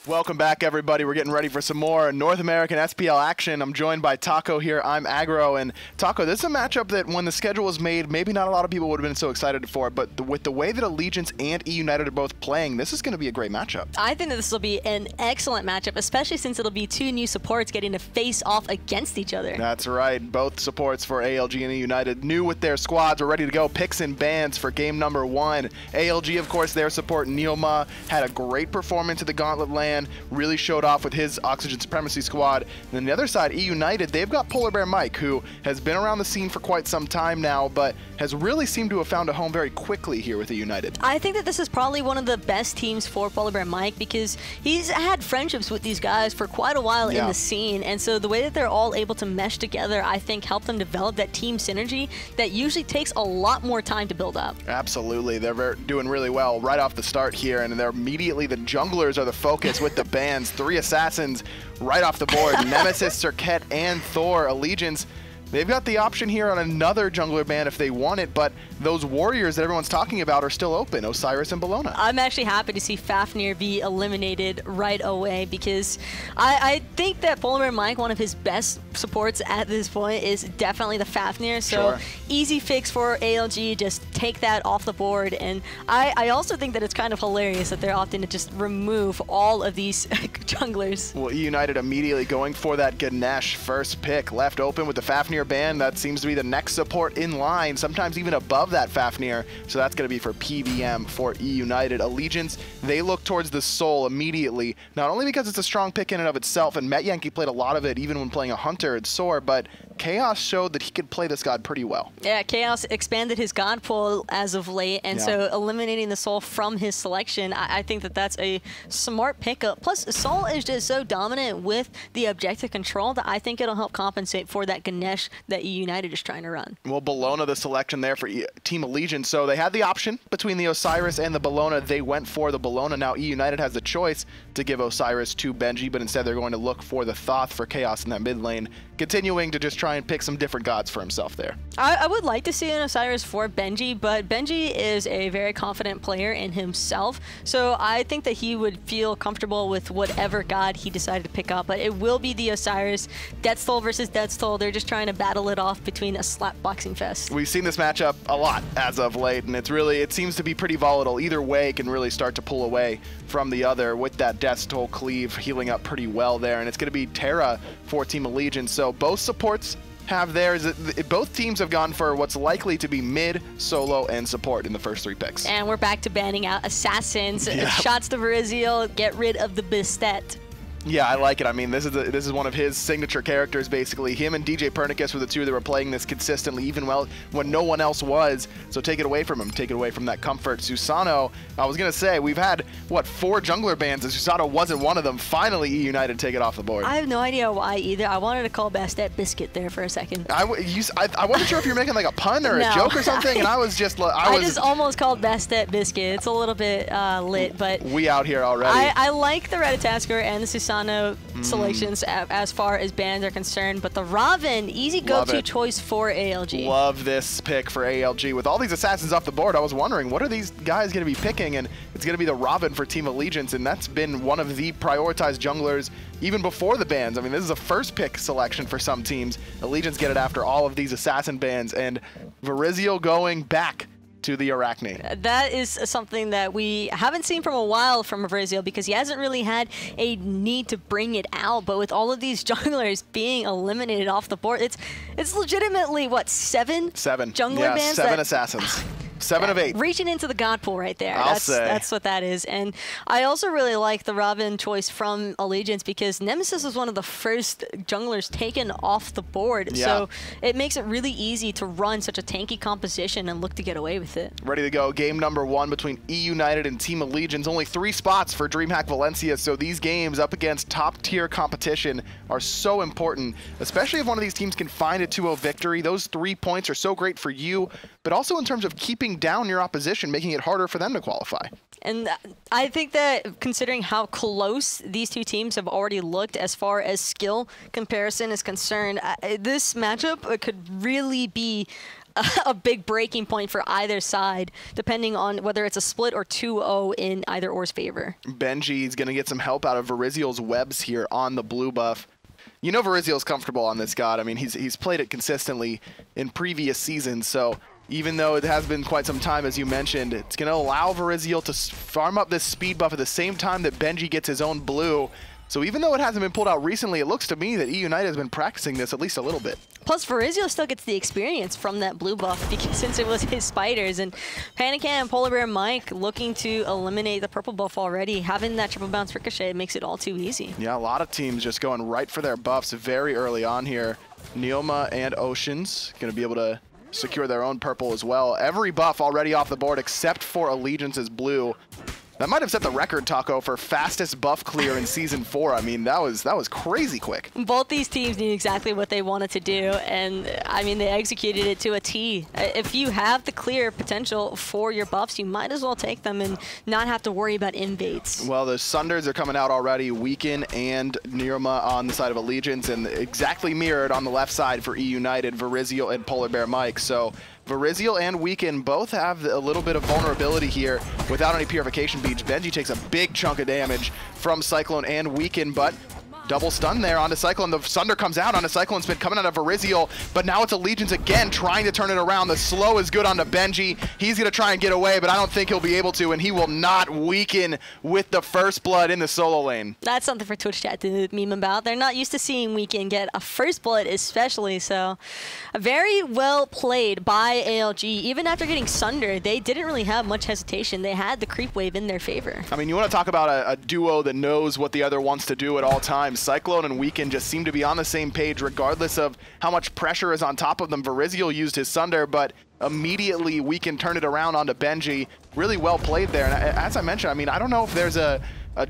Welcome back, everybody. We're getting ready for some more North American SPL action. I'm joined by Taco here. I'm Aggro. And Taco, this is a matchup that when the schedule was made, maybe not a lot of people would have been so excited for, but with the way that Allegiance and eUnited are both playing, this is going to be a great matchup. I think that this will be an excellent matchup, especially since it'll be two new supports getting to face off against each other. That's right. Both supports for ALG and eUnited new with their squads. We're ready to go. Picks and bans for game number 1. ALG, of course, their support, NeiruMah, had a great performance at the Gauntlet LAN. Really showed off with his Oxygen Supremacy squad. And then the other side, eUnited, they've got PolarBearMike, who has been around the scene for quite some time now, but has really seemed to have found a home very quickly here with eUnited. I think that this is probably one of the best teams for PolarBearMike because he's had friendships with these guys for quite a while in the scene. And so the way that they're all able to mesh together, I think, helped them develop that team synergy that usually takes a lot more time to build up. Absolutely. They're doing really well right off the start here, and they're immediately the junglers are the focus with the bans. 3 assassins right off the board. Nemesis, Serket, and Thor. Allegiance, they've got the option here on another jungler ban if they want it, but those warriors that everyone's talking about are still open, Osiris and Bellona. I'm actually happy to see Fafnir be eliminated right away because I think that PolarBearMike, one of his best supports at this point, is definitely the Fafnir. So easy fix for ALG, just take that off the board. And I also think that it's kind of hilarious that they're opting to just remove all of these junglers. Well, eUnited immediately going for that Ganesha first pick, left open with the Fafnir ban. That seems to be the next support in line, sometimes even above that Fafnir. So that's going to be for PBM for eUnited. Allegiance, they look towards the Soul immediately, not only because it's a strong pick in and of itself, and Metyankey played a lot of it even when playing a Hunter at Soar, but Khaos showed that he could play this god pretty well. Yeah, Khaos expanded his god pool as of late, and so eliminating the Soul from his selection, I think that that's a smart pickup. Plus, Soul is just so dominant with the objective control that I think it'll help compensate for that Ganesha that eUnited is trying to run. Well, Bellona, the selection there for Team Allegiance. So they had the option between the Osiris and the Bellona. They went for the Bellona. Now eUnited has the choice to give Osiris to Benji, but instead they're going to look for the Thoth for Khaos in that mid lane, continuing to just try and pick some different gods for himself there. I would like to see an Osiris for Benji, but Benji is a very confident player in himself, so I think that he would feel comfortable with whatever god he decided to pick up, but it will be the Osiris. Deathstoll versus Deathstoll, they're just trying to battle it off between a slap boxing fest. We've seen this matchup a lot as of late, and it seems to be pretty volatile. Either way can really start to pull away from the other with that Deathstoll cleave healing up pretty well there, and it's going to be Terra for Team Allegiance. So both supports have theirs. Both teams have gone for what's likely to be mid, solo, and support in the first 3 picks. And we're back to banning out assassins. Shots to Veriziel, get rid of the Bistet. Yeah, I like it. I mean, this is one of his signature characters, basically. Him and DJ Pernicus were the two that were playing this consistently, even when no one else was. So take it away from him. Take it away from that comfort. Susano, I was going to say, we've had, what, 4 jungler bans, and Susano wasn't one of them. Finally, eUnited take it off the board. I have no idea why either. I wanted to call Bastet Biscuit there for a second. I wasn't sure if you were making like a pun or a joke or something, and I was just... I just almost called Bastet Biscuit. It's a little bit lit, but... We out here already. I like the Ratatasker and the Susano selections as far as bans are concerned, but the Raven, easy go-to choice for ALG. Love this pick for ALG. With all these assassins off the board, I was wondering, what are these guys going to be picking? And it's going to be the Raven for Team Allegiance, and that's been one of the prioritized junglers even before the bans. I mean, this is a first pick selection for some teams. Allegiance get it after all of these assassin bans, and Veriziel going back to the Arachne. That is something that we haven't seen from a while from Veriziel because he hasn't really had a need to bring it out, but with all of these junglers being eliminated off the board, it's legitimately, what, 7 jungler bans? 7 assassins. 7 of 8. Reaching into the god pool right there. That's what that is. And I also really like the Robin choice from Allegiance because Nemesis was one of the first junglers taken off the board. Yeah. So it makes it really easy to run such a tanky composition and look to get away with it. Ready to go. Game number 1 between eUnited and Team Allegiance. Only 3 spots for DreamHack Valencia. So these games up against top tier competition are so important, especially if one of these teams can find a 2-0 victory. Those 3 points are so great for you, but also in terms of keeping down your opposition, making it harder for them to qualify. And I think that considering how close these two teams have already looked as far as skill comparison is concerned, this matchup could really be a big breaking point for either side, depending on whether it's a split or 2-0 in either or's favor. Benji's going to get some help out of Variziel's webs here on the blue buff. You know Variziel's comfortable on this god. I mean, he's played it consistently in previous seasons, so even though it has been quite some time, as you mentioned, it's going to allow Variziel to farm up this speed buff at the same time that Benji gets his own blue. So even though it hasn't been pulled out recently, it looks to me that eUnited has been practicing this at least a little bit. Plus, Variziel still gets the experience from that blue buff because since it was his spiders. And PandaCat and PolarBearMike looking to eliminate the purple buff already. Having that triple bounce ricochet makes it all too easy. Yeah, a lot of teams just going right for their buffs very early on here. NeiruMah and Oceans going to be able to secure their own purple as well. Every buff already off the board except for Allegiance's blue. That might have set the record, Taco, for fastest buff clear in Season 4. I mean, that was crazy quick. Both these teams knew exactly what they wanted to do, and I mean, they executed it to a T. If you have the clear potential for your buffs, you might as well take them and not have to worry about invades. Well, the Sunders are coming out already, Weaken and NeiruMah on the side of Allegiance, and exactly mirrored on the left side for eUnited, Variziel and PolarBearMike. So Variziel and Weaken both have a little bit of vulnerability here without any purification beads. Benji takes a big chunk of damage from Cyclone and Weaken, but double stun there onto Cyclone. The Sunder comes out onto CycloneSpin coming out of Variziel, but now it's Allegiance again trying to turn it around. The slow is good onto Benji. He's going to try and get away, but I don't think he'll be able to, and he will not weaken with the first blood in the solo lane. That's something for Twitch chat to meme about. They're not used to seeing Weaken get a first blood especially, so very well played by ALG. Even after getting Sunder, they didn't really have much hesitation. They had the creep wave in their favor. I mean, you want to talk about a duo that knows what the other wants to do at all times. Cyclone and Weaken just seem to be on the same page regardless of how much pressure is on top of them. Variziel used his Sunder, but immediately Weaken turned it around onto Benji. Really well played there. And as I mentioned, I mean, I don't know if there's a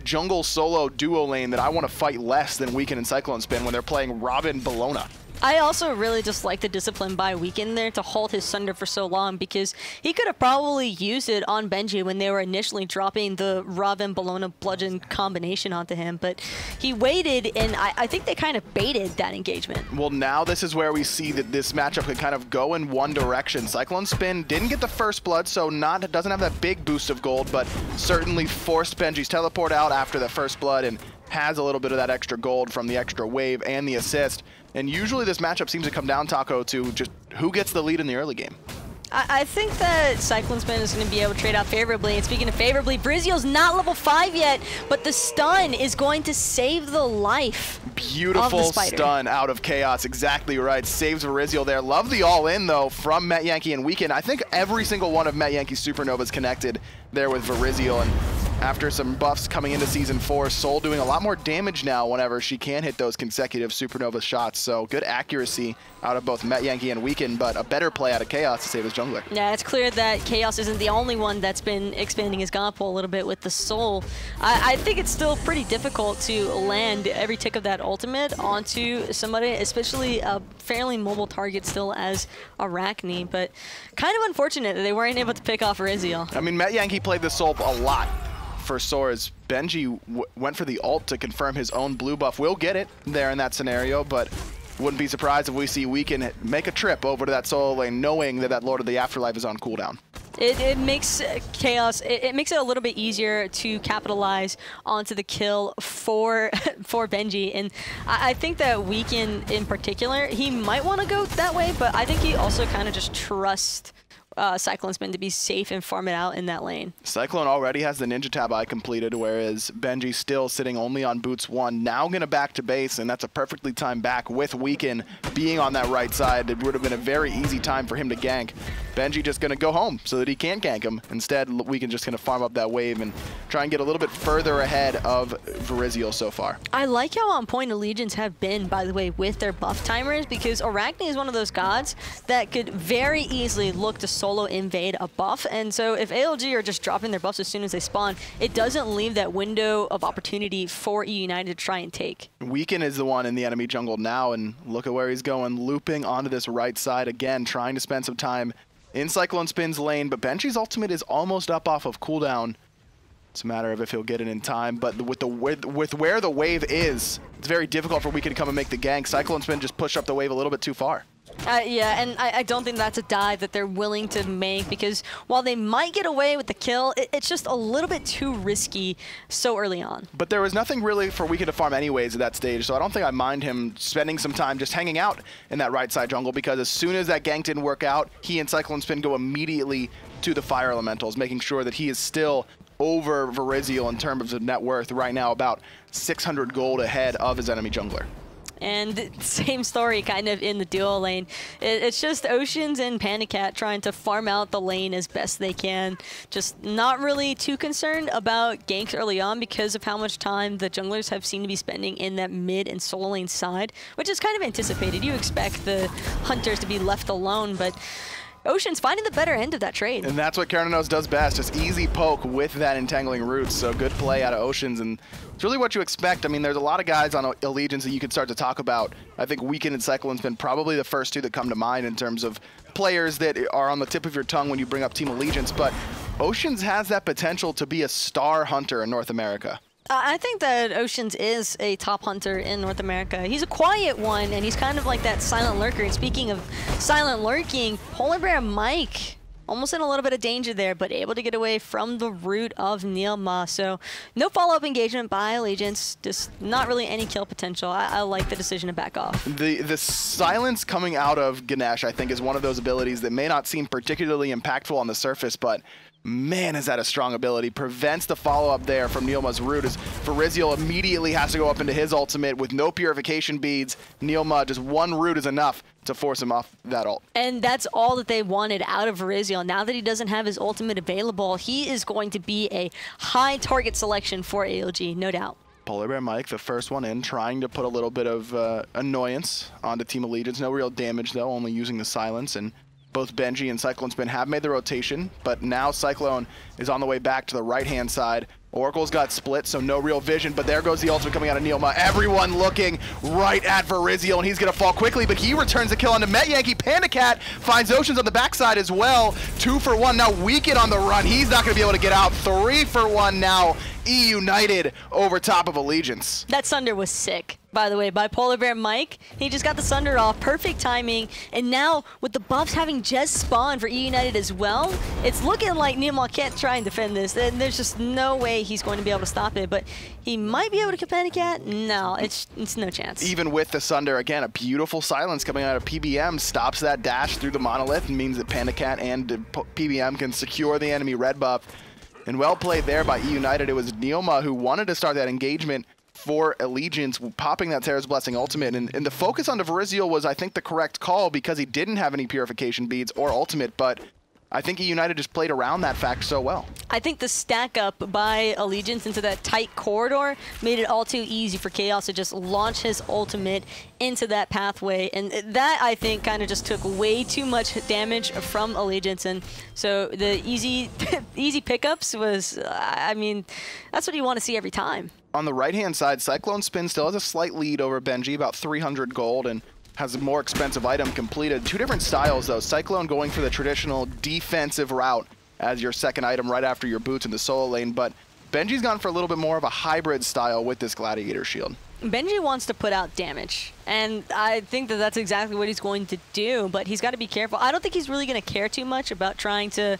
jungle solo duo lane that I want to fight less than Weaken and CycloneSpin when they're playing Robin Bellona. I also really just like the discipline by Weaken there to hold his Sunder for so long, because he could have probably used it on Benji when they were initially dropping the Robin Bellona bludgeon combination onto him, but he waited, and I think they kind of baited that engagement. Well, now this is where we see that this matchup could kind of go in one direction. CycloneSpin didn't get the first blood, so doesn't have that big boost of gold, but certainly forced Benji's teleport out after the first blood and has a little bit of that extra gold from the extra wave and the assist. And usually this matchup seems to come down, Taco, to just who gets the lead in the early game. I think that CycloneSpin is going to be able to trade out favorably. And speaking of favorably, Variziel's not level 5 yet, but the stun is going to save the life. Beautiful stun out of Khaos. Exactly right. Saves Variziel there. Love the all-in, though, from Metyankey and Weaken. I think every single one of Metyankey's Supernovas connected there with Variziel. And after some buffs coming into Season 4, Soul doing a lot more damage now whenever she can hit those consecutive Supernova shots. So good accuracy out of both Metyankey and Weaken, but a better play out of Khaos to save his jungler. Yeah, it's clear that Khaos isn't the only one that's been expanding his god pool a little bit with the Soul. I think it's still pretty difficult to land every tick of that ultimate onto somebody, especially a fairly mobile target still as Arachne, but kind of unfortunate that they weren't able to pick off Variziel. I mean, Metyankey played the Soul a lot for Sora's. Benji went for the ult to confirm his own blue buff. We'll get it there in that scenario, but wouldn't be surprised if we see Weaken make a trip over to that solo lane knowing that Lord of the Afterlife is on cooldown. It makes Khaos, it makes it a little bit easier to capitalize onto the kill for Benji, and I think that Weaken in particular, he might want to go that way, but I think he also kind of just trusts CycloneSpin to be safe and farm it out in that lane. Cyclone already has the Ninja Tab eye completed, whereas Benji's still sitting only on boots 1. Now going to back to base, and that's a perfectly timed back with Weaken being on that right side. It would have been a very easy time for him to gank. Benji just going to go home so that he can't gank him. Instead, Weaken just going to farm up that wave and try and get a little bit further ahead of Variziel so far. I like how on point Allegiance have been, by the way, with their buff timers, because Arachne is one of those gods that could very easily look to solo invade a buff, and so if ALG are just dropping their buffs as soon as they spawn, it doesn't leave that window of opportunity for eUnited to try and take. Weaken is the one in the enemy jungle now, and look at where he's going, looping onto this right side again, trying to spend some time in CycloneSpin's lane, but Benji's ultimate is almost up off of cooldown. It's a matter of if he'll get it in time, but with where the wave is, it's very difficult for Weaken to come and make the gank. CycloneSpin just pushed up the wave a little bit too far. Yeah, and I don't think that's a dive that they're willing to make, because while they might get away with the kill, it's just a little bit too risky so early on. But there was nothing really for Weekend to farm anyways at that stage, so I don't think I mind him spending some time just hanging out in that right side jungle, because as soon as that gank didn't work out, he and CycloneSpin go immediately to the fire elementals, making sure that he is still over Virizial in terms of net worth right now, about 600 gold ahead of his enemy jungler. And same story kind of in the duo lane. It's just Oceans and PandaCat trying to farm out the lane as best they can. Just not really too concerned about ganks early on because of how much time the junglers have seemed to be spending in that mid and solo lane side, which is kind of anticipated. You expect the hunters to be left alone, but Ocean's finding the better end of that trade. And that's what Cernunnos does best, just easy poke with that entangling roots. So good play out of Oceans, and it's really what you expect. I mean, there's a lot of guys on Allegiance that you could start to talk about. I think Weekend and CycloneSpin probably the first two that come to mind in terms of players that are on the tip of your tongue when you bring up Team Allegiance, but Oceans has that potential to be a star hunter in North America. I think that Oceans is a top hunter in North America. He's a quiet one, and he's kind of like that silent lurker. And speaking of silent lurking, PolarBearMike almost in a little bit of danger there, but able to get away from the root of NeiruMah. So no follow-up engagement by Allegiance, just not really any kill potential. I like the decision to back off. The silence coming out of Ganesha, I think, is one of those abilities that may not seem particularly impactful on the surface, but man, is that a strong ability. Prevents the follow-up there from NeiruMah's root, as Virizial immediately has to go up into his ultimate with no purification beads. NeiruMah, just one root is enough to force him off that ult. And that's all that they wanted out of Virizial. Now that he doesn't have his ultimate available, he is going to be a high target selection for ALG, no doubt. PolarBearMike, the first one in, trying to put a little bit of annoyance onto Team Allegiance. No real damage, though, only using the silence. And both Benji and CycloneSpin have made the rotation, but now Cyclone is on the way back to the right-hand side. Oracle's got split, so no real vision, but there goes the ultimate coming out of NeiruMah. Everyone looking right at Virizial, and he's going to fall quickly, but he returns the kill onto Metyankey. PandaCat finds Oceans on the backside as well. 2 for 1. Now Weekend on the run. He's not going to be able to get out. 3 for 1 now. eUnited over top of Allegiance. That Sunder was sick, by the way, by PolarBearMike. He just got the Sunder off. Perfect timing. And now, with the buffs having just spawned for eUnited as well, it's looking like NeiruMah can't try and defend this. And there's just no way he's going to be able to stop it. But he might be able to kill PandaCat. No, it's no chance. Even with the Sunder, again, a beautiful silence coming out of PBM stops that dash through the monolith and means that PandaCat and PBM can secure the enemy red buff. And well played there by eUnited. It was NeiruMah who wanted to start that engagement for Allegiance, popping that Terra's Blessing ultimate. And the focus on Virizial was, I think, the correct call because he didn't have any purification beads or ultimate, but I think eUnited just played around that fact so well. I think the stack up by Allegiance into that tight corridor made it all too easy for Khaos to just launch his ultimate into that pathway. And that, I think, kind of just took way too much damage from Allegiance. And so the easy pickups was, I mean, that's what you want to see every time. On the right-hand side, CycloneSpin still has a slight lead over Benji, about 300 gold, and has a more expensive item completed. 2 different styles, though. Cyclone going for the traditional defensive route as your second item right after your boots in the solo lane, but Benji's gone for a little bit more of a hybrid style with this Gladiator shield. Benji wants to put out damage, and I think that that's exactly what he's going to do, but he's got to be careful. I don't think he's really going to care too much about trying to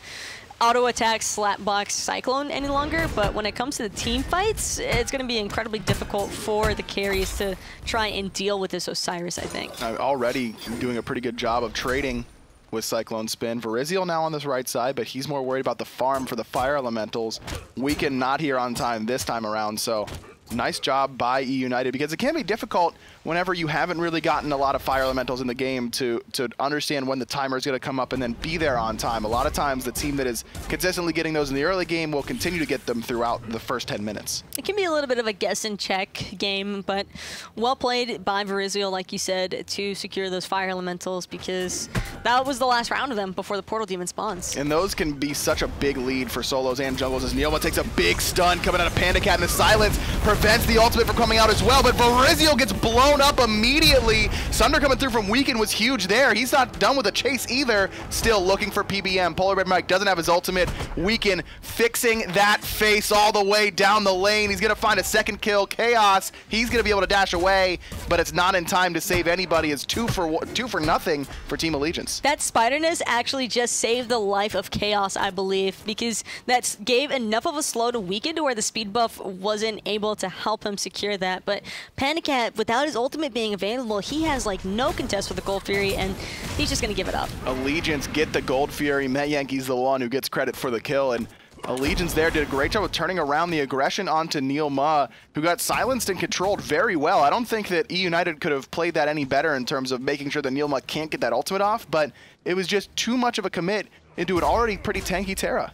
auto-attack slapbox Cyclone any longer, but when it comes to the team fights, it's going to be incredibly difficult for the carries to try and deal with this Osiris, I think. Already doing a pretty good job of trading with CycloneSpin. Virizial now on this right side, but he's more worried about the farm for the fire elementals. Weekend not here on time this time around, so nice job by eUnited, because it can be difficult whenever you haven't really gotten a lot of fire elementals in the game to understand when the timer is going to come up and then be there on time. A lot of times the team that is consistently getting those in the early game will continue to get them throughout the first 10 minutes. It can be a little bit of a guess and check game, but well played by Virizial, like you said, to secure those fire elementals, because that was the last round of them before the portal demon spawns. And those can be such a big lead for solos and jungles, as NeiruMah takes a big stun coming out of PandaCat, and the silence prevents the ultimate from coming out as well, but Virizial gets blown up immediately. Sunder coming through from Weekend was huge there. He's not done with the chase either. Still looking for PBM. PolarBearMike doesn't have his ultimate. Weekend fixing that face all the way down the lane. He's going to find a second kill. Khaos, he's going to be able to dash away, but it's not in time to save anybody. It's two for nothing for Team Allegiance. That Spiderness actually just saved the life of Khaos, I believe, because that gave enough of a slow to Weekend to where the speed buff wasn't able to help him secure that. But PandaCat, without his ultimate being available, he has like no contest with the Gold Fury, and he's just going to give it up. Allegiance get the Gold Fury. Metyankey's the one who gets credit for the kill, and Allegiance there did a great job of turning around the aggression onto NeiruMah, who got silenced and controlled very well. I don't think that eUnited could have played that any better in terms of making sure that NeiruMah can't get that ultimate off, but it was just too much of a commit into an already pretty tanky Terra.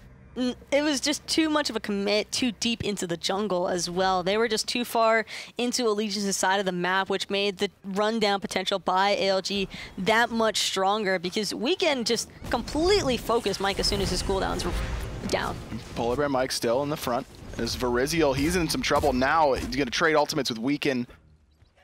It was just too much of a commit, too deep into the jungle as well. They were just too far into Allegiance's side of the map, which made the rundown potential by ALG that much stronger, because Weekend just completely focused Mike as soon as his cooldowns were down. PolarBearMike still in the front. As Virizial, he's in some trouble now. He's going to trade ultimates with Weekend,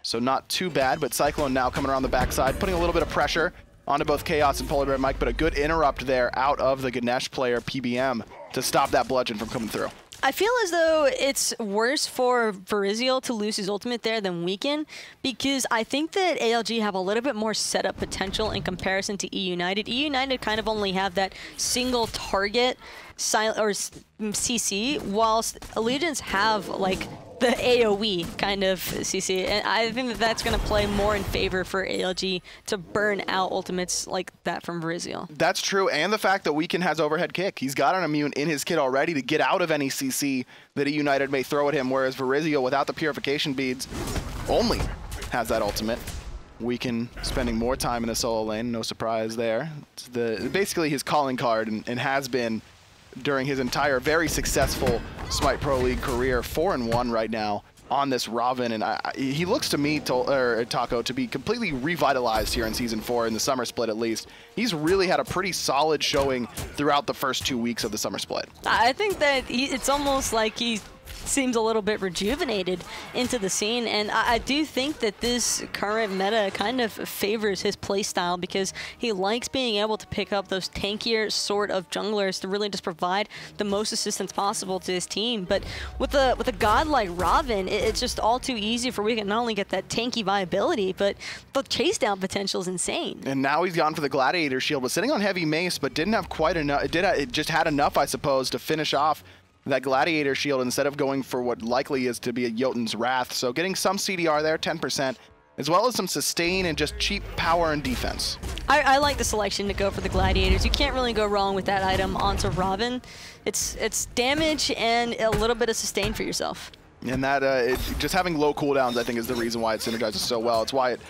so not too bad, but Cyclone now coming around the backside, putting a little bit of pressure onto both Khaos and PolarBearMike, but a good interrupt there out of the Ganesha player, PBM, to stop that bludgeon from coming through. I feel as though it's worse for Virizial to lose his ultimate there than Weekend, because I think that ALG have a little bit more setup potential in comparison to eUnited. eUnited kind of only have that single target CC, whilst Allegiance have like the AoE kind of CC, and I think that that's going to play more in favor for ALG to burn out ultimates like that from Virizial. That's true, and the fact that Weekend has overhead kick. He's got an immune in his kit already to get out of any CC that eUnited may throw at him, whereas Virizial, without the purification beads, only has that ultimate. Weekend spending more time in the solo lane, no surprise there. It's basically his calling card, and has been during his entire very successful Smite Pro League career, 4-1 right now on this Ravana, and he looks to me, Taco, to be completely revitalized here in Season 4, in the summer split at least. He's really had a pretty solid showing throughout the first 2 weeks of the summer split. I think that it's almost like he seems a little bit rejuvenated into the scene, and I do think that this current meta kind of favors his playstyle, because he likes being able to pick up those tankier sort of junglers to really just provide the most assistance possible to his team. But with a god like Ravana, it's just all too easy for Weekend not only get that tanky viability, but the chase down potential is insane. And now he's gone for the Gladiator Shield, was sitting on heavy mace, but didn't have quite enough. It just had enough, I suppose, to finish off that Gladiator Shield instead of going for what likely is to be a Jotun's Wrath. So getting some CDR there, 10%, as well as some sustain and just cheap power and defense. I like the selection to go for the Gladiators. You can't really go wrong with that item onto Ravana. It's damage and a little bit of sustain for yourself. And that just having low cooldowns, I think, is the reason why it synergizes so well. It's why it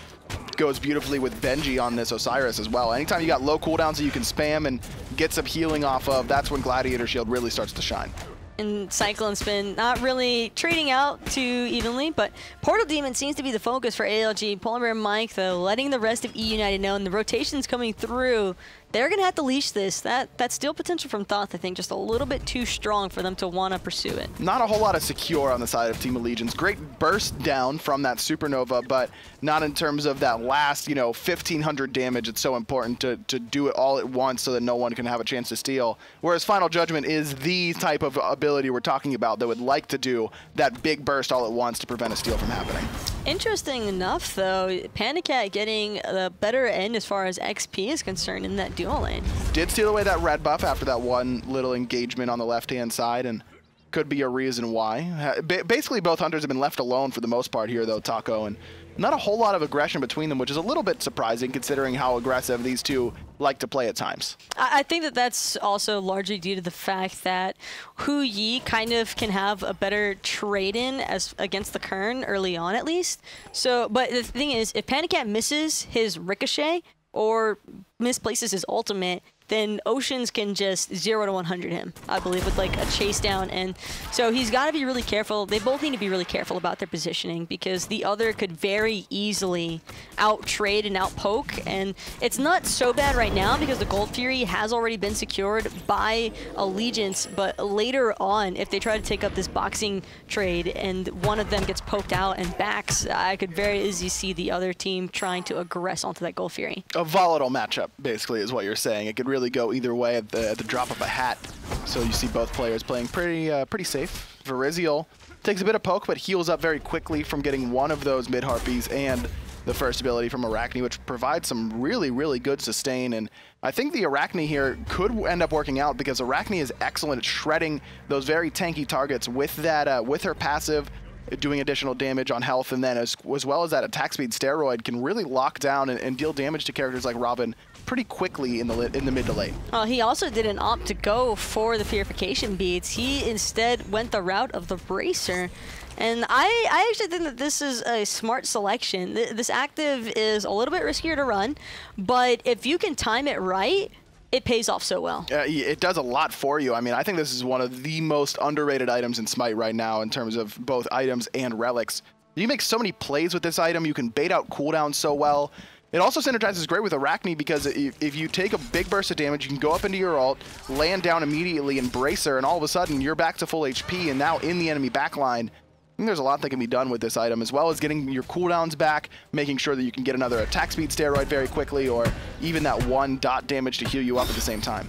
goes beautifully with Benji on this Osiris as well. Anytime you got low cooldowns that you can spam and get some healing off of, that's when Gladiator Shield really starts to shine. And CycloneSpin not really trading out too evenly, but Portal Demon seems to be the focus for ALG. PolarBearMike, though, letting the rest of eUnited know, and the rotations coming through, they're going to have to leash this. That steal potential from Thoth, I think, just a little bit too strong for them to want to pursue it. Not a whole lot of secure on the side of Team Allegiance. Great burst down from that Supernova, but not in terms of that last, 1,500 damage. It's so important to do it all at once so that no one can have a chance to steal. Whereas Final Judgment is the type of ability we're talking about that would like to do that big burst all at once to prevent a steal from happening. Interesting enough, though, PandaCat getting the better end as far as XP is concerned in that dual lane. Did steal away that red buff after that one little engagement on the left-hand side, and could be a reason why. Basically, both hunters have been left alone for the most part here, though, Taco, and not a whole lot of aggression between them, which is a little bit surprising considering how aggressive these two like to play at times. I think that that's also largely due to the fact that Hu Yi kind of can have a better trade-in as against the Kern early on, at least. So, but the thing is, if PandaCat misses his Ricochet or misplaces his ultimate, then Oceans can just 0 to 100 him, I believe, with like a chase down. And so he's got to be really careful. They both need to be really careful about their positioning because the other could very easily out-trade and out-poke. And it's not so bad right now because the Gold Fury has already been secured by Allegiance. But later on, if they try to take up this boxing trade and one of them gets poked out and backs, I could very easily see the other team trying to aggress onto that Gold Fury. A volatile matchup, basically, is what you're saying. It could really go either way at the drop of a hat. So you see both players playing pretty safe. Verizial takes a bit of poke, but heals up very quickly from getting one of those mid-harpies and the first ability from Arachne, which provides some really good sustain. And I think the Arachne here could end up working out because Arachne is excellent at shredding those very tanky targets with that with her passive, doing additional damage on health, and then as well as that attack speed steroid can really lock down and deal damage to characters like Robin pretty quickly in the mid to late. He also didn't opt to go for the purification beads. He instead went the route of the bracer. And I actually think that this is a smart selection. This active is a little bit riskier to run, but if you can time it right, it pays off so well. It does a lot for you. I mean, I think this is one of the most underrated items in Smite right now in terms of both items and relics. You make so many plays with this item. You can bait out cooldowns so well. It also synergizes great with Arachne because if you take a big burst of damage, you can go up into your ult, land down immediately and bracer, and all of a sudden you're back to full HP and now in the enemy backline. I think there's a lot that can be done with this item, as well as getting your cooldowns back, making sure that you can get another attack speed steroid very quickly, or even that 1 dot damage to heal you up at the same time.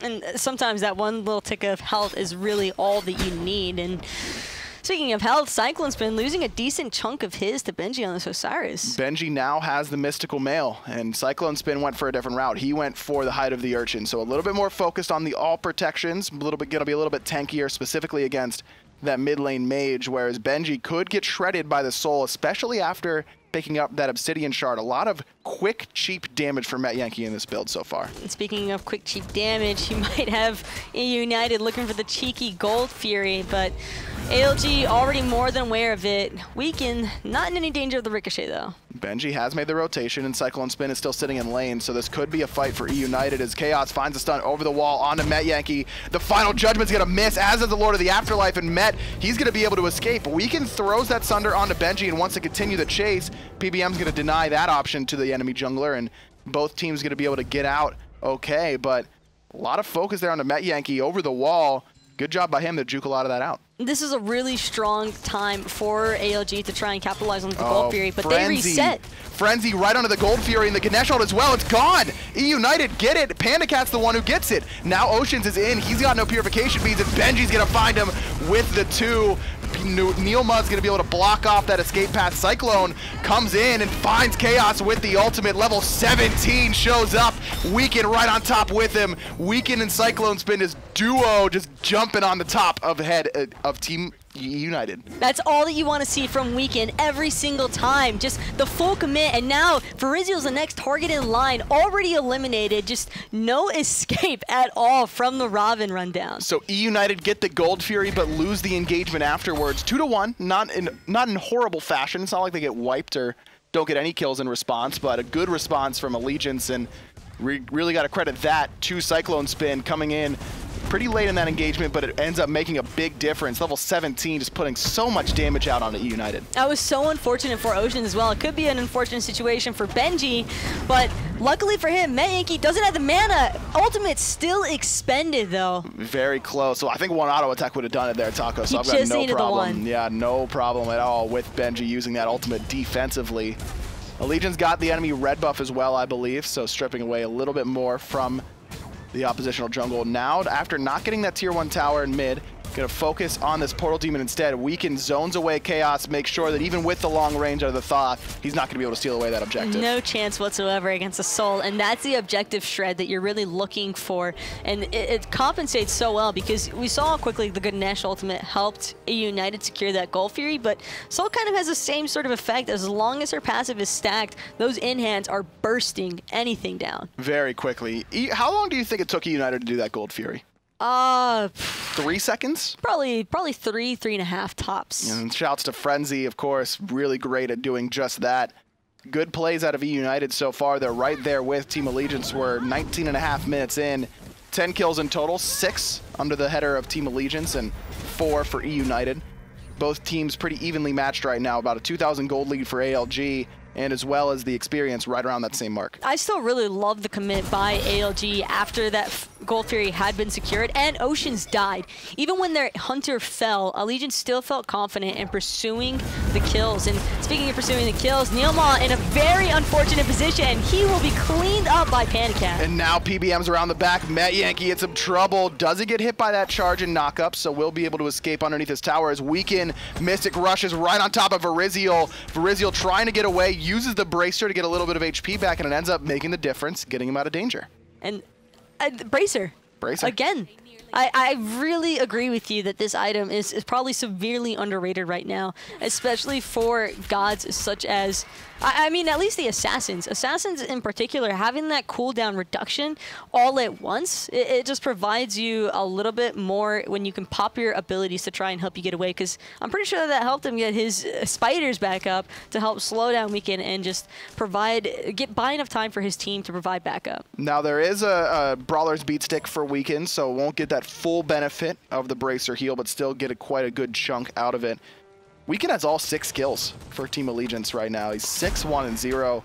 And sometimes that one little tick of health is really all that you need. And speaking of health, CycloneSpin losing a decent chunk of his to Benji on this Osiris. Benji now has the mystical mail, and CycloneSpin went for a different route. He went for the Hide of the Urchin, so a little bit more focused on the all protections, gonna be a little bit tankier, specifically against that mid lane mage, whereas Benji could get shredded by the soul, especially after picking up that obsidian shard. A lot of quick, cheap damage for Metyankey in this build so far. And speaking of quick, cheap damage, you might have eUnited looking for the cheeky Gold Fury, but ALG already more than aware of it. Weaken, not in any danger of the ricochet though. Benji has made the rotation, and CycloneSpin is still sitting in lane, so this could be a fight for eUnited as Khaos finds a stun over the wall onto Metyankey. The final judgment's gonna miss, as is the Lord of the Afterlife, and Met, he's gonna be able to escape. Weaken throws that Sunder onto Benji and wants to continue the chase. PBM's gonna deny that option to the enemy jungler, and both teams gonna be able to get out okay, but a lot of focus there on the Metyankey over the wall. Good job by him to juke a lot of that out. This is a really strong time for ALG to try and capitalize on the Gold Fury, but they reset. Frenzy right onto the Gold Fury and the Ganesha ult as well. It's gone. eUnited get it. PandaCat's the one who gets it. Now Oceans is in. He's got no purification beads, and Benji's going to find him with the 2. NeiruMah's going to be able to block off that escape path. Cyclone comes in and finds Khaos with the ultimate. Level 17 shows up. Weaken right on top with him. Weaken and CycloneSpin is duo just jumping on the top of head of Team eUnited. That's all that you want to see from Weaken every single time. Just the full commit, and now Verizial's the next target in line, already eliminated. Just no escape at all from the Ravana rundown. So eUnited get the Gold Fury, but lose the engagement afterwards. 2-1, not in horrible fashion. It's not like they get wiped or don't get any kills in response, but a good response from Allegiance, and really got to credit that to CycloneSpin coming in pretty late in that engagement, but it ends up making a big difference. Level 17 just putting so much damage out on eUnited. That was so unfortunate for Ocean as well. It could be an unfortunate situation for Benji, but luckily for him, Metyankey doesn't have the mana. Ultimate still expended though. Very close. So I think one auto attack would have done it there, Taco. So I've got no problem. Yeah, no problem at all with Benji using that ultimate defensively. Allegiance got the enemy red buff as well, I believe, so stripping away a little bit more from the oppositional jungle. Now, after not getting that tier 1 tower in mid, gonna focus on this Portal Demon instead. Weaken zones away Khaos, make sure that even with the long range out of the Thoth, he's not gonna be able to steal away that objective. No chance whatsoever against the Soul, and that's the objective shred that you're really looking for, and it compensates so well because we saw how quickly the Ganesha ultimate helped eUnited secure that Gold Fury, but Soul kind of has the same sort of effect. As long as her passive is stacked, those in-hands are bursting anything down. Very quickly. How long do you think it took eUnited to do that Gold Fury? 3 seconds? Probably 3.5 tops. And shouts to Frenzy, of course, really great at doing just that. good plays out of eUnited so far. They're right there with Team Allegiance. We're 19.5 minutes in. 10 kills in total, 6 under the header of Team Allegiance and 4 for eUnited. Both teams pretty evenly matched right now, about a 2,000 gold lead for ALG, and as well as the experience right around that same mark. I still really love the commit by ALG after that Gold Fury had been secured and Oceans died. Even when their Hunter fell, Allegiance still felt confident in pursuing the kills. And speaking of pursuing the kills, NeiruMah in a very unfortunate position. He will be cleaned up by PandaCat. And now PBM's around the back. Metyankey in some trouble. Doesn't get hit by that charge and knockup, so will be able to escape underneath his tower as Weaken. Mystic rushes right on top of Verizial. Verizial trying to get away, uses the Bracer to get a little bit of HP back, and it ends up making the difference, getting him out of danger. And Bracer. Again. I really agree with you that this item is probably severely underrated right now, especially for gods such as, I mean, at least the Assassins. Assassins in particular, having that cooldown reduction all at once, it just provides you a little bit more when you can pop your abilities to try and help you get away, because I'm pretty sure that helped him get his spiders back up to help slow down Weaken and just buy enough time for his team to provide backup. Now there is a Brawler's Beat Stick for Weaken, so won't get that full benefit of the Bracer heal, but still get quite a good chunk out of it. Weaken has all 6 kills for Team Allegiance right now. He's 6-1-0.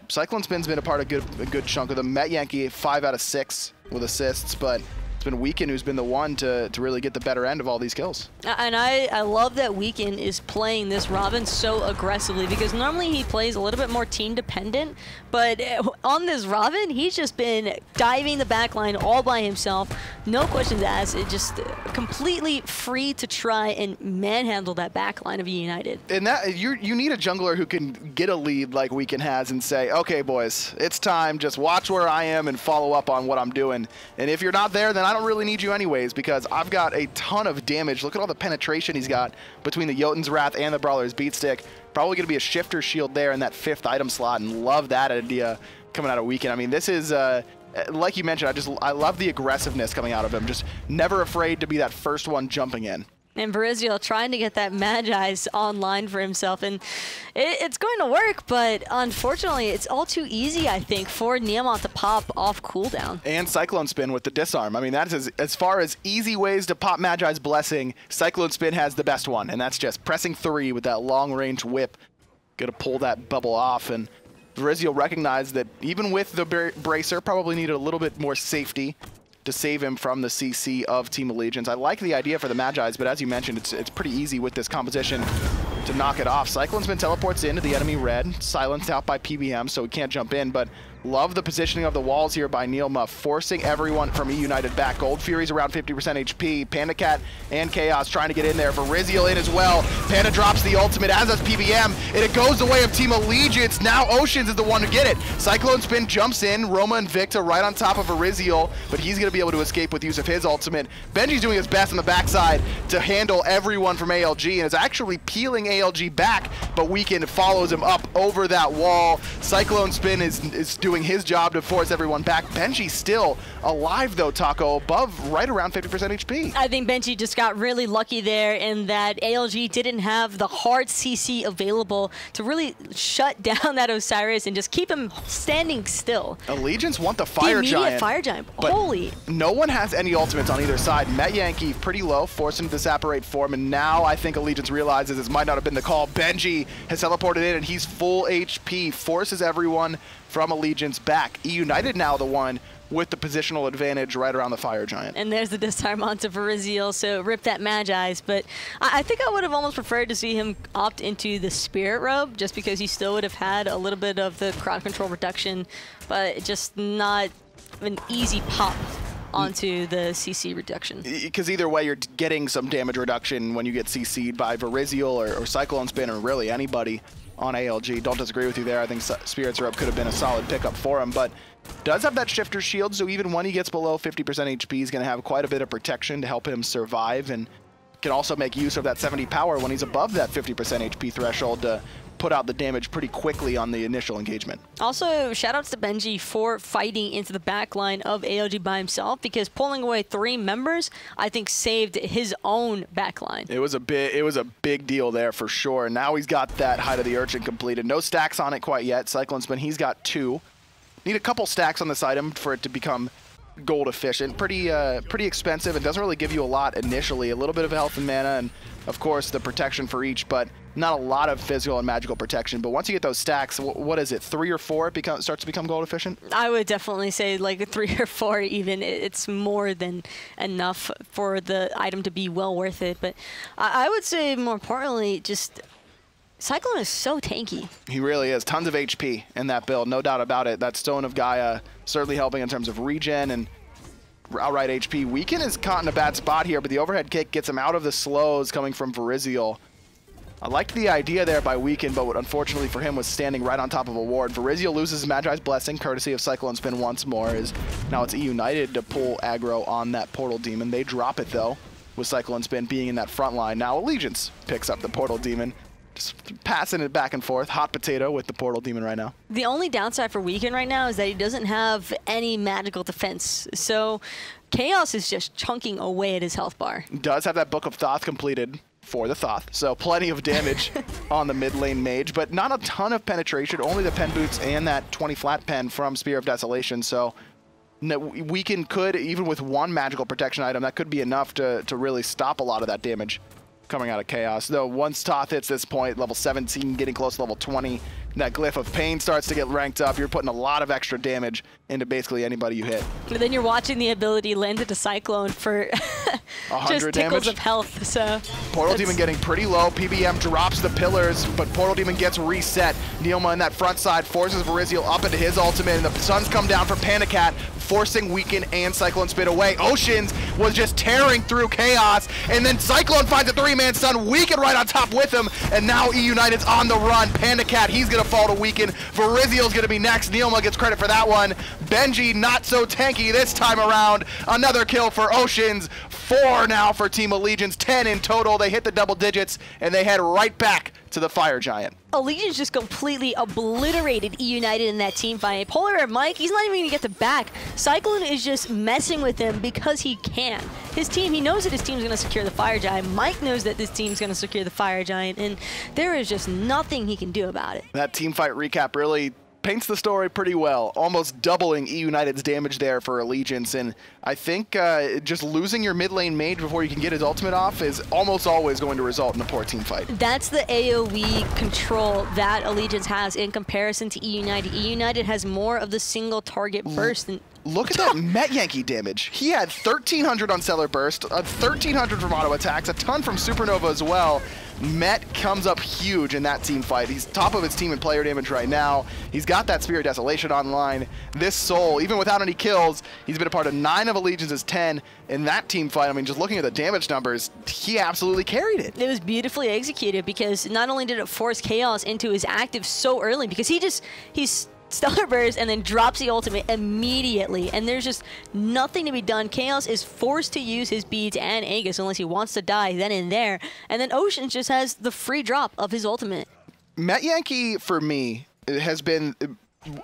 CycloneSpin's been a part of a good chunk of them. Metyankey 5 out of 6 with assists, but it's been Weaken who's been the one to really get the better end of all these kills. And I love that Weaken is playing this Robin so aggressively, because normally he plays a little bit more team dependent, but on this Robin, he's just been diving the backline all by himself. No questions asked. It just completely free to try and manhandle that backline of eUnited. And that you need a jungler who can get a lead like Weaken has and say, okay, boys, it's time. Just watch where I am and follow up on what I'm doing. And if you're not there, then I don't really need you anyways, because I've got a ton of damage. Look at all the penetration he's got between the Jotun's Wrath and the Brawler's Beat Stick. Probably going to be a shifter shield there in that 5th item slot, and love that idea coming out of Weaken. I mean, this is, like you mentioned, I love the aggressiveness coming out of him. Just never afraid to be that first one jumping in. And Verizial trying to get that Magi's online for himself, and it's going to work, but unfortunately, it's all too easy, I think, for NeiruMah to pop off cooldown. And CycloneSpin with the disarm. I mean, that's as far as easy ways to pop Magi's Blessing, CycloneSpin has the best one, and that's just pressing 3 with that long-range whip. Gonna pull that bubble off, and Verizial recognized that even with the Bracer, probably needed a little bit more safety to save him from the CC of Team Allegiance. I like the idea for the Magi's, but as you mentioned, it's pretty easy with this composition to knock it off. CycloneSpin teleports into the enemy red, silenced out by PBM, so he can't jump in, but love the positioning of the walls here by NeiruMah, forcing everyone from eUnited back. Gold Fury's around 50% HP. PandaCat and Khaos trying to get in there. Verizial in as well. Panda drops the ultimate, as does PBM, and it goes the way of Team Allegiance. Now Oceans is the one to get it. CycloneSpin jumps in, Roma and Victa right on top of Verizial, but he's going to be able to escape with use of his ultimate. Benji's doing his best on the backside to handle everyone from ALG, and is actually peeling ALG back, but Weaken follows him up over that wall. CycloneSpin is doing his job to force everyone back. Benji still alive though, Taco, above right around 50% HP. I think Benji just got really lucky there in that ALG didn't have the hard CC available to really shut down that Osiris and just keep him standing still. Allegiance want the Fire Giant. The immediate Fire Giant. Holy. No one has any ultimates on either side. Metyankey pretty low, forcing him to separate form, and now I think Allegiance realizes this might not have been the call. Benji has teleported in and he's full HP, forces everyone from Allegiance back. eUnited now the one with the positional advantage right around the Fire Giant. And there's the disarm onto Verizial, so rip that Magi's. But I think I would have almost preferred to see him opt into the Spirit Robe, just because he still would have had a little bit of the crowd control reduction, but just not an easy pop onto the CC reduction. Because either way, you're getting some damage reduction when you get CC'd by Verizial or CycloneSpin or really anybody on ALG. Don't disagree with you there. I think Spirit's Robe could have been a solid pickup for him, but does have that shifter shield, so even when he gets below 50% HP, he's going to have quite a bit of protection to help him survive and can also make use of that 70 power when he's above that 50% HP threshold to put out the damage pretty quickly on the initial engagement. Also, shoutouts to Benji for fighting into the back line of ALG by himself, because pulling away 3 members, I think, saved his own back line. It was a big deal there for sure. Now he's got that Height of the Urchin completed. No stacks on it quite yet. CycloneSpin, he's got 2. Need a couple stacks on this item for it to become gold efficient. Pretty expensive and doesn't really give you a lot initially. A little bit of health and mana, and of course the protection for each, but not a lot of physical and magical protection. But once you get those stacks, what is it, 3 or 4, it starts to become gold efficient? I would definitely say like 3 or 4 even. It's more than enough for the item to be well worth it. But I would say more importantly, just Cyclone is so tanky. He really is. Tons of HP in that build, no doubt about it. That Stone of Gaia certainly helping in terms of regen and outright HP. Weaken is caught in a bad spot here, but the overhead kick gets him out of the slows coming from Verizial. I liked the idea there by Weaken, but what unfortunately for him was standing right on top of a ward. Verizial loses Magi's Blessing, courtesy of CycloneSpin once more, as now it's eUnited to pull aggro on that Portal Demon. They drop it though, with CycloneSpin being in that front line. Now Allegiance picks up the Portal Demon. Just passing it back and forth. Hot potato with the Portal Demon right now. The only downside for Weaken right now is that he doesn't have any magical defense. So Khaos is just chunking away at his health bar. Does have that Book of Thoth completed for the Thoth. So plenty of damage on the mid lane mage, but not a ton of penetration. Only the pen boots and that 20 flat pen from Spear of Desolation. So Weaken could, even with 1 magical protection item, that could be enough to really stop a lot of that damage coming out of Khaos. Though once Thoth hits this point, level 17, getting close to level 20, that Glyph of Pain starts to get ranked up. You're putting a lot of extra damage into basically anybody you hit. But then you're watching the ability landed to Cyclone for just tickles of health. So Portal Demon getting pretty low. PBM drops the pillars, but Portal Demon gets reset. NeiruMah in that front side forces Verizial up into his ultimate, and the suns come down from PandaCat, forcing Weaken and CycloneSpin away. Oceans was just tearing through Khaos, and then Cyclone finds a 3-man stun. Weaken right on top with him, and now eUnited's on the run. PandaCat, he's gonna fall to Weaken. Verizial's gonna be next. NeiruMah gets credit for that one. Benji not so tanky this time around. Another kill for Oceans. 4 now for Team Allegiance. 10 in total. They hit the double digits, and they head right back to the Fire Giant. Allegiance just completely obliterated eUnited in that team fight. PolarBearMike, he's not even going to get the back. Cyclone is just messing with him because he can. His team, he knows that his team's going to secure the Fire Giant. Mike knows that this team's going to secure the Fire Giant, and there is just nothing he can do about it. That team fight recap really paints the story pretty well, almost doubling eUnited's damage there for Allegiance, and I think just losing your mid lane mage before you can get his ultimate off is almost always going to result in a poor team fight. That's the AoE control that Allegiance has in comparison to eUnited. eUnited has more of the single target burst. Look at that Metyankey damage. He had 1,300 on Stellar Burst, 1,300 from auto attacks, a ton from Supernova as well. Met comes up huge in that team fight. He's top of his team in player damage right now. He's got that Spear of Desolation online. This Soul, even without any kills, he's been a part of 9 of Allegiance's 10 in that team fight. I mean, just looking at the damage numbers, he absolutely carried it. It was beautifully executed because not only did it force Khaos into his active so early, because he's Stellar Burst and then drops the ultimate immediately, and there's just nothing to be done. Khaos is forced to use his beads and Aegis unless he wants to die then and there, and then Oceans just has the free drop of his ultimate. Metyankey, for me, has been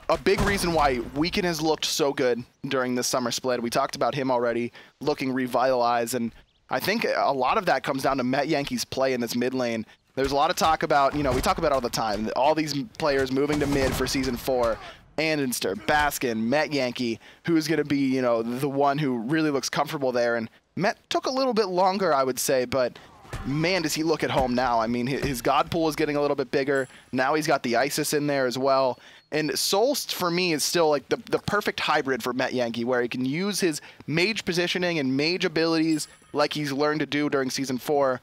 a big reason why Weaken has looked so good during this summer split. We talked about him already looking revitalized, and I think a lot of that comes down to Metyankey's play in this mid lane. There's a lot of talk about, you know, we talk about it all the time, all these players moving to mid for Season 4. Andinster, Baskin, Metyankey, who's going to be, you know, the one who really looks comfortable there. And Met took a little bit longer, I would say, but man, does he look at home now. I mean, his God pool is getting a little bit bigger. Now he's got the Isis in there as well. And Soul, for me, is still like the perfect hybrid for Metyankey, where he can use his mage positioning and mage abilities like he's learned to do during Season 4.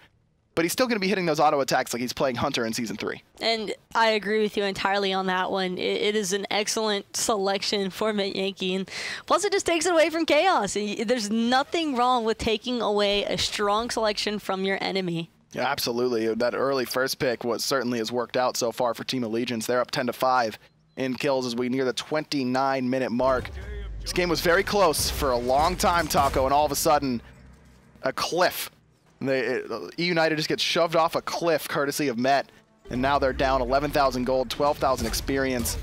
But he's still going to be hitting those auto attacks like he's playing Hunter in Season 3. And I agree with you entirely on that one. It is an excellent selection for Metyankey, and plus it just takes it away from Khaos. There's nothing wrong with taking away a strong selection from your enemy. Yeah, absolutely. That early first pick certainly has worked out so far for Team Allegiance. They're up 10-5 in kills as we near the 29-minute mark. This game was very close for a long time, Taco, and all of a sudden, a cliff eUnited just gets shoved off a cliff courtesy of Met, and now they're down 11,000 gold, 12,000 experience.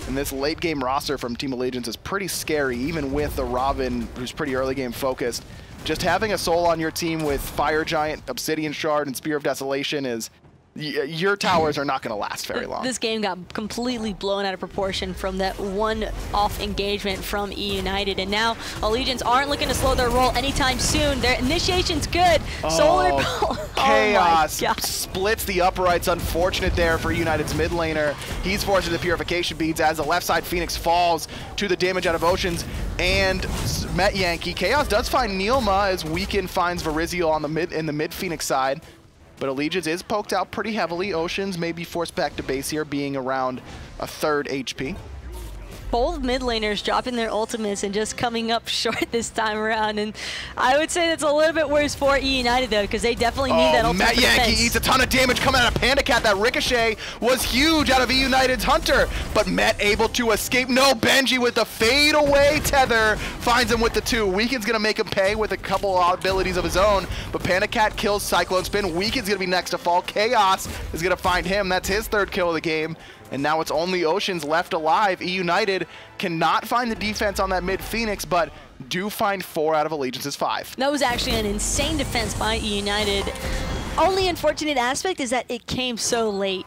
And this late game roster from Team Allegiance is pretty scary, even with the Robin, who's pretty early game focused. Just having a soul on your team with Fire Giant, Obsidian Shard, and Spear of Desolation is... your towers are not going to last very long. This game got completely blown out of proportion from that one-off engagement from eUnited, and now Allegiance aren't looking to slow their roll anytime soon. Their initiation's good. Solar Khaos splits the uprights. Unfortunate there for United's mid laner. He's forced into the purification beads as the left side Phoenix falls to the damage out of Oceans and Metyankey. Khaos does find NeiruMah as Weekend finds Virizial on the mid Phoenix side. But Allegiance is poked out pretty heavily. Oceans may be forced back to base here, being around a third HP. Both mid laners dropping their ultimates and just coming up short this time around. And I would say that's a little bit worse for eUnited, though, because they definitely need that ultimate Metyankey eats a ton of damage coming out of PandaCat. That ricochet was huge out of eUnited's Hunter. But Met able to escape. No, Benji with the fade away tether finds him with the 2. Weekend's going to make him pay with a couple of abilities of his own. But PandaCat kills CycloneSpin. Weekend's going to be next to fall. Khaos is going to find him. That's his 3rd kill of the game. And now it's only Oceans left alive. eUnited cannot find the defense on that mid Phoenix, but do find 4 out of Allegiance's 5. That was actually an insane defense by eUnited. Only unfortunate aspect is that it came so late.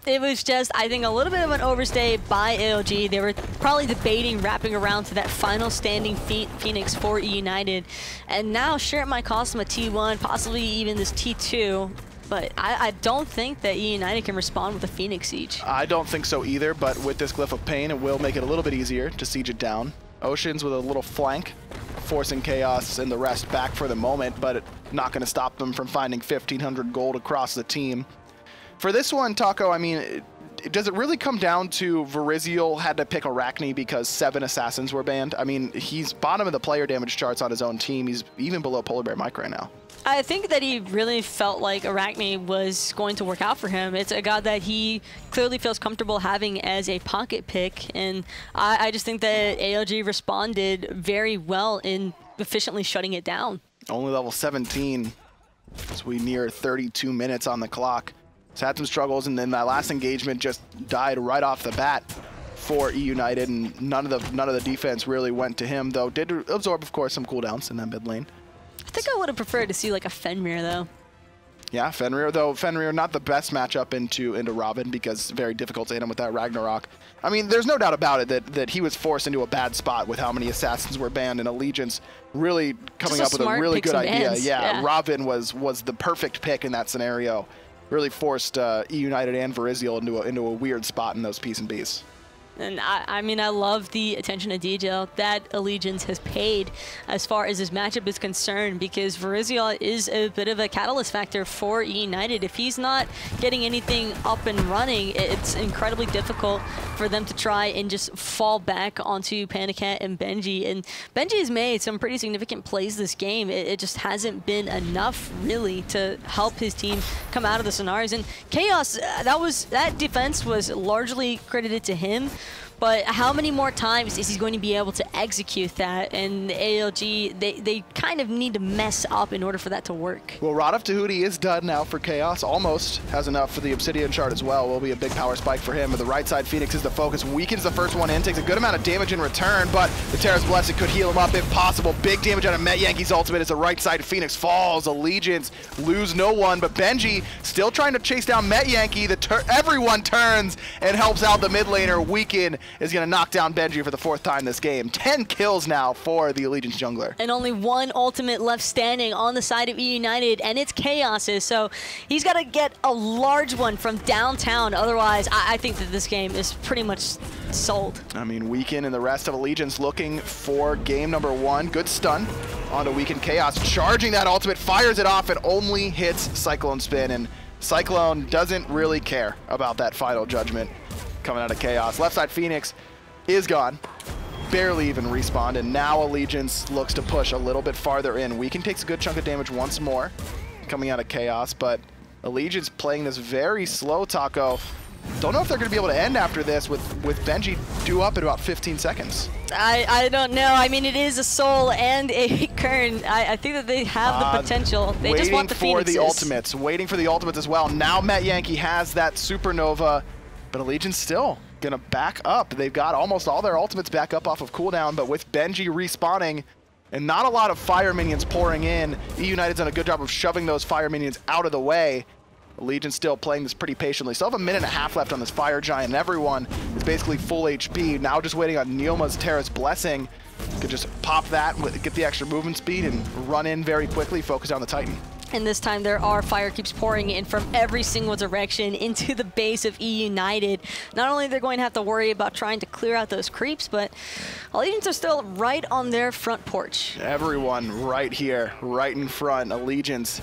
It was just, I think, a little bit of an overstay by ALG. They were probably debating wrapping around to that final standing Phoenix for eUnited. And now, sure, it might cost them a T1, possibly even this T2. But I don't think that eUnited can respond with a Phoenix siege. I don't think so either, but with this Glyph of Pain, it will make it a little bit easier to siege it down. Oceans with a little flank, forcing Khaos and the rest back for the moment, but not going to stop them from finding 1,500 gold across the team. For this one, Taco, I mean, does it really come down to Virizial had to pick Arachne because 7 assassins were banned? I mean, he's bottom of the player damage charts on his own team. He's even below PolarBearMike right now. I think that he really felt like Arachne was going to work out for him. It's a god that he clearly feels comfortable having as a pocket pick, and I just think that ALG responded very well in efficiently shutting it down. Only level 17, as we near 32 minutes on the clock. He's had some struggles, and then that last engagement just died right off the bat for eUnited, and none of the defense really went to him, though did absorb, of course, some cooldowns in that mid lane. I think I would have preferred to see like a Fenrir, though. Yeah, Fenrir, though. Fenrir, not the best matchup into Robin because it's very difficult to hit him with that Ragnarok. I mean, there's no doubt about it that he was forced into a bad spot with how many assassins were banned, and Allegiance really coming up with a really good idea. Yeah, Robin was the perfect pick in that scenario. Really forced eUnited and Virizial into a weird spot in those P's and B's. And I mean, I love the attention to detail that Allegiance has paid as far as this matchup is concerned, because Virizial is a bit of a catalyst factor for eUnited. If he's not getting anything up and running, it's incredibly difficult for them to try and just fall back onto PandaCat and Benji. And Benji has made some pretty significant plays this game. It just hasn't been enough, really, to help his team come out of the scenarios. And Khaos, that defense was largely credited to him. But how many more times is he going to be able to execute that? And ALG, they kind of need to mess up in order for that to work. Well, Rod of Tahuti is done now for Khaos. Almost has enough for the Obsidian Shard as well. Will be a big power spike for him. But the right side Phoenix is the focus. Weakens the first one in, takes a good amount of damage in return, but the Terra's Blessed could heal him up if possible. Big damage out of Metyankey's ultimate as the right side Phoenix falls. Allegiance lose no one, but Benji still trying to chase down Metyankey. Everyone turns and helps out the mid laner. Weekend is going to knock down Benji for the 4th time this game. 10 kills now for the Allegiance jungler. And only one ultimate left standing on the side of eUnited, and it's Khaos's. So he's got to get a large one from downtown. Otherwise, I think that this game is pretty much sold. I mean, Weekend and the rest of Allegiance looking for game number 1. Good stun onto Weekend. Khaos charging that ultimate, fires it off, and only hits CycloneSpin. And Cyclone doesn't really care about that final judgment coming out of Khaos. Left side Phoenix is gone, barely even respawned, and now Allegiance looks to push a little bit farther in. Weekend takes a good chunk of damage once more coming out of Khaos, but Allegiance playing this very slow, Taco. don't know if they're going to be able to end after this with Benji due up in about 15 seconds. I don't know. I mean, it is a Soul and a Kern. I think that they have the potential. They just want the Phoenixes. Waiting for the ultimates as well. Now Metyankey has that Supernova, but Allegion's still going to back up. They've got almost all their ultimates back up off of cooldown, but with Benji respawning and not a lot of fire minions pouring in, eUnited's done a good job of shoving those fire minions out of the way. Legion's still playing this pretty patiently. Still have a minute and a half left on this Fire Giant, and everyone is basically full HP. Now just waiting on NeiruMah's Terra's Blessing. Could just pop that, get the extra movement speed, and run in very quickly, focus on the Titan. And this time there are fire keeps pouring in from every single direction into the base of eUnited. Not only they're going to have to worry about trying to clear out those creeps, but Allegiants are still right on their front porch. Everyone right here, right in front. Allegiants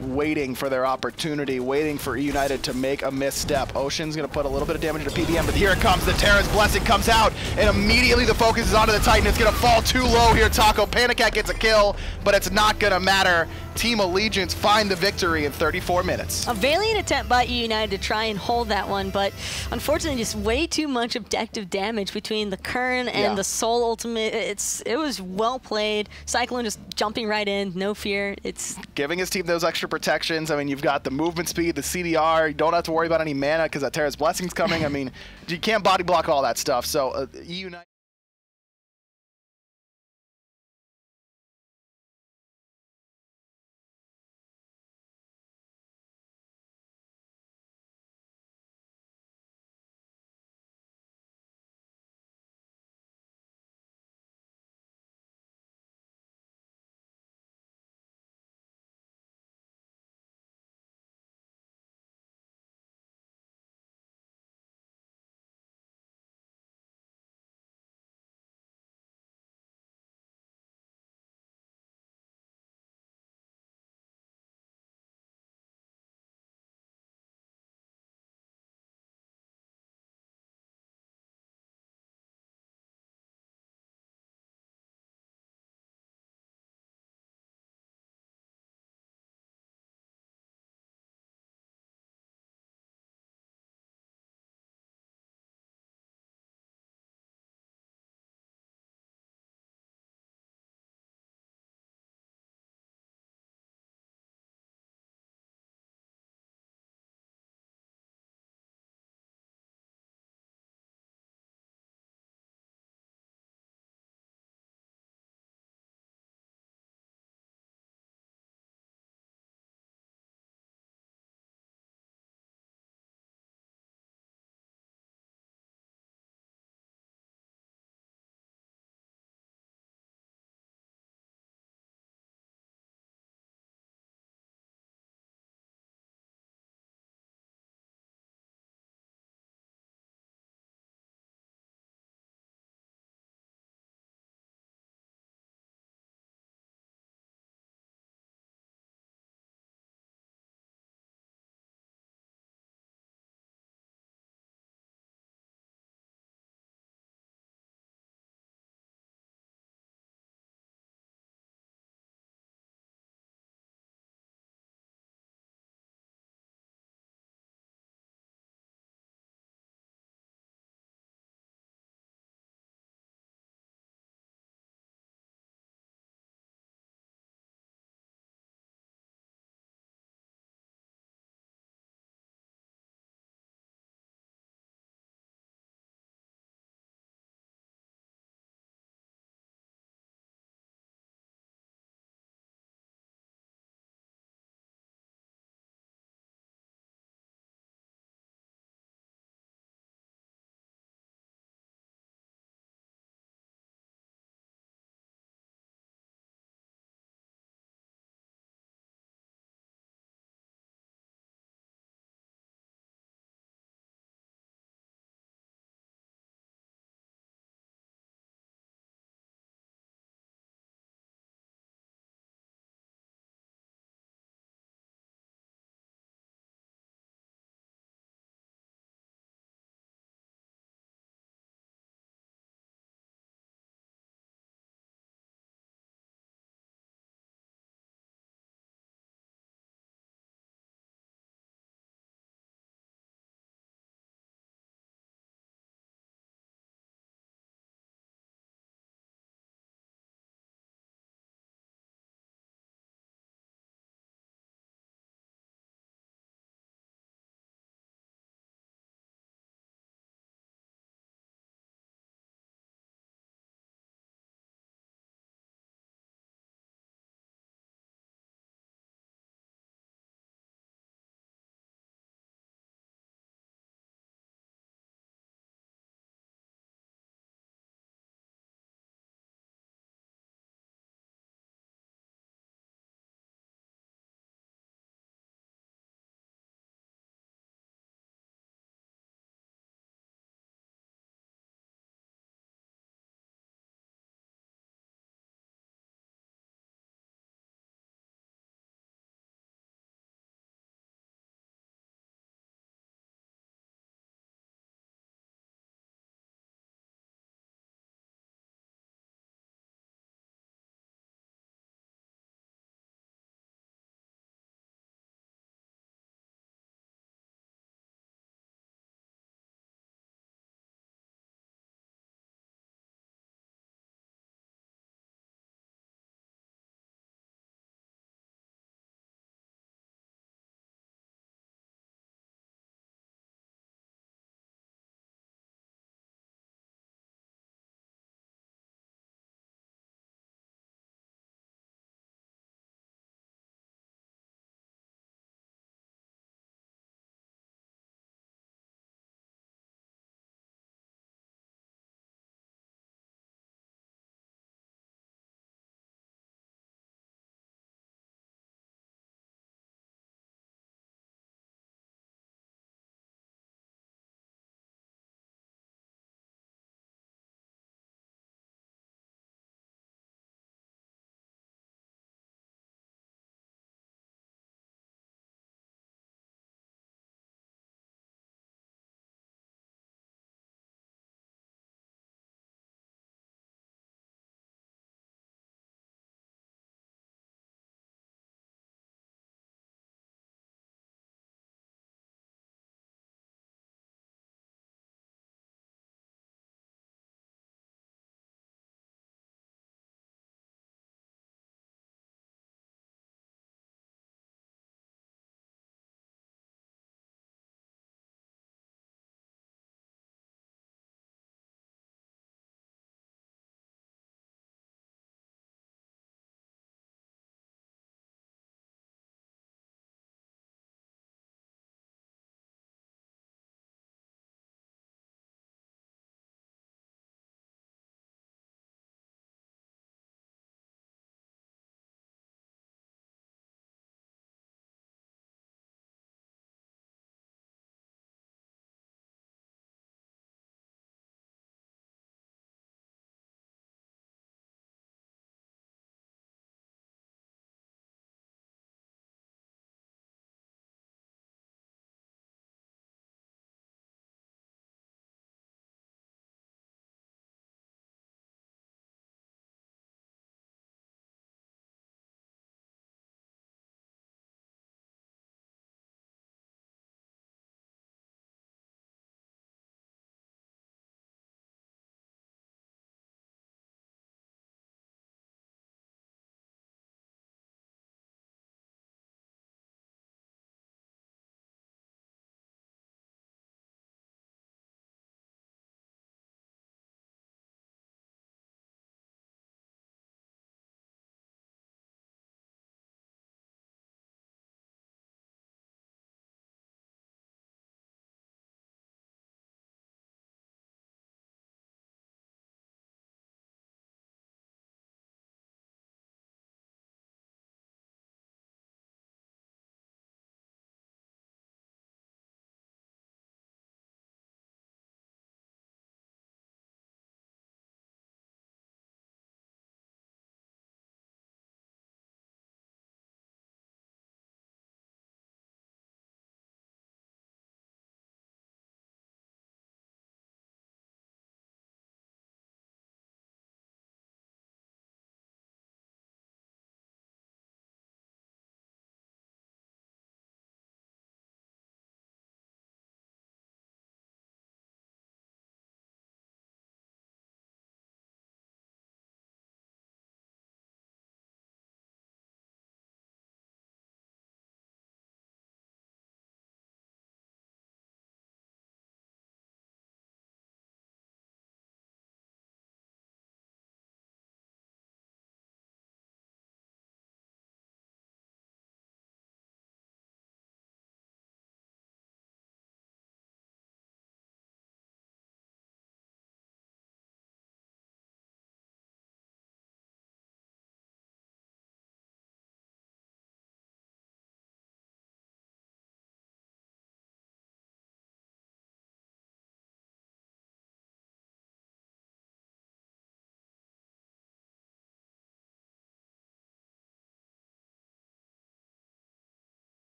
waiting for their opportunity, waiting for eUnited to make a misstep. Ocean's going to put a little bit of damage into PBM, but here it comes. The Terra's Blessing comes out, and immediately the focus is onto the Titan. It's going to fall too low here, Taco. PandaCat gets a kill, but it's not going to matter. Team Allegiance find the victory in 34 minutes. A valiant attempt by eUnited to try and hold that one, but unfortunately just way too much objective damage between the Kern and the Soul ultimate. It was well played. Cyclone just jumping right in, no fear. It's giving his team those extra protections. I mean, you've got the movement speed, the CDR. You don't have to worry about any mana because that Terra's Blessing's coming. I mean, you can't body block all that stuff. So eUnited.